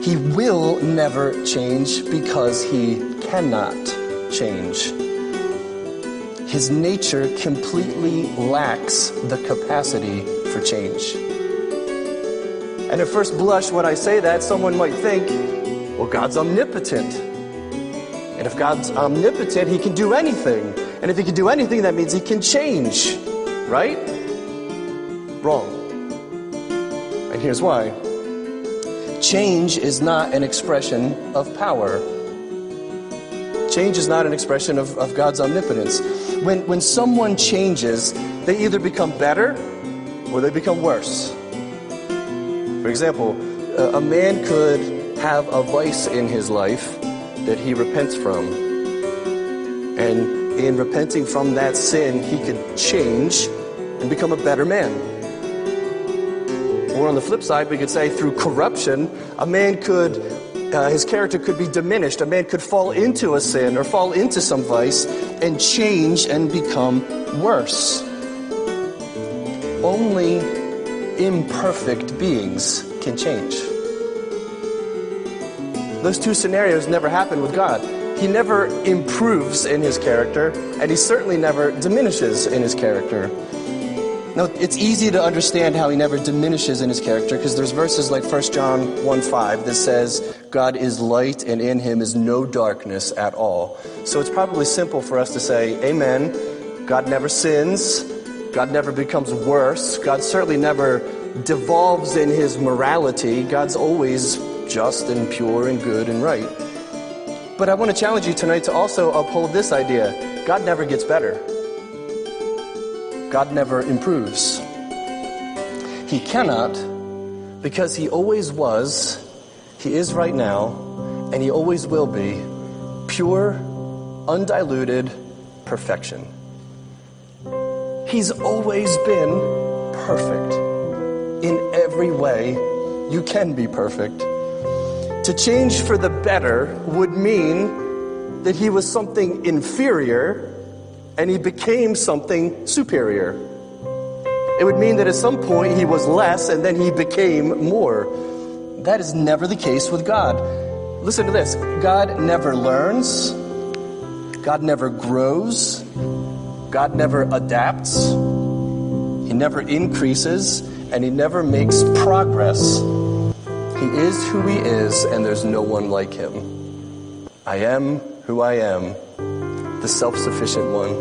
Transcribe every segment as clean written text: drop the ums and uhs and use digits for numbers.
He will never change because he cannot change. His nature completely lacks the capacity for change. And at first blush, when I say that, someone might think, well, God's omnipotent. And if God's omnipotent, he can do anything. And if he can do anything, that means he can change, right? Wrong. And here's why. Change is not an expression of power. Change is not an expression of God's omnipotence. When someone changes, they either become better or they become worse. For example, a man could have a vice in his life that he repents from. And in repenting from that sin, he could change and become a better man. Or on the flip side, we could say through corruption, a man could, his character could be diminished. A man could fall into a sin or fall into some vice and change and become worse. Only imperfect beings can change. Those two scenarios never happen with God. He never improves in his character, and he certainly never diminishes in his character. Now, it's easy to understand how he never diminishes in his character, because there's verses like 1 John 1:5 that says, God is light and in him is no darkness at all. So it's probably simple for us to say, amen, God never sins, God never becomes worse, God certainly never devolves in his morality, God's always just and pure and good and right. But I want to challenge you tonight to also uphold this idea. God never gets better. God never improves. He cannot, because he always was, he is right now, and he always will be pure, undiluted perfection. He's always been perfect. In every way, you can be perfect. To change for the better would mean that he was something inferior and he became something superior. It would mean that at some point he was less and then he became more. That is never the case with God. Listen to this. God never learns. God never grows. God never adapts. He never increases, and he never makes progress. He is who he is, and there's no one like him. I am who I am, the self-sufficient one.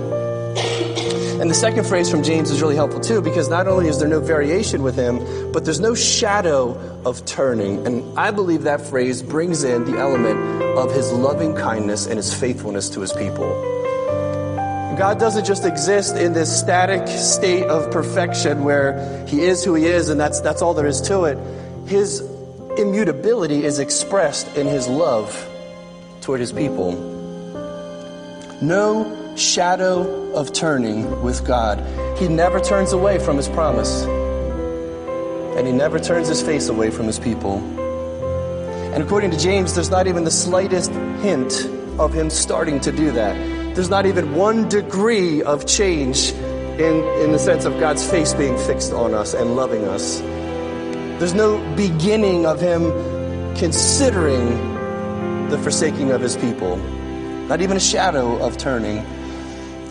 And the second phrase from James is really helpful too, because not only is there no variation with him, but there's no shadow of turning. And I believe that phrase brings in the element of his loving kindness and his faithfulness to his people. God doesn't just exist in this static state of perfection where he is who he is and that's all there is to it. His immutability is expressed in his love toward his people. No shadow of turning with God. He never turns away from his promise. And he never turns his face away from his people. And according to James, there's not even the slightest hint of him starting to do that. There's not even 1 degree of change in the sense of God's face being fixed on us and loving us. There's no beginning of him considering the forsaking of his people. Not even a shadow of turning.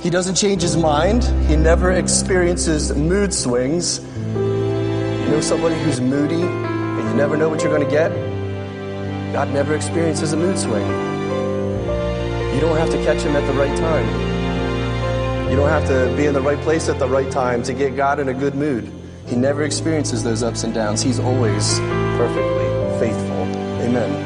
He doesn't change his mind. He never experiences mood swings. You know somebody who's moody and you never know what you're going to get? God never experiences a mood swing. You don't have to catch him at the right time. You don't have to be in the right place at the right time to get God in a good mood. He never experiences those ups and downs. He's always perfectly faithful. Amen.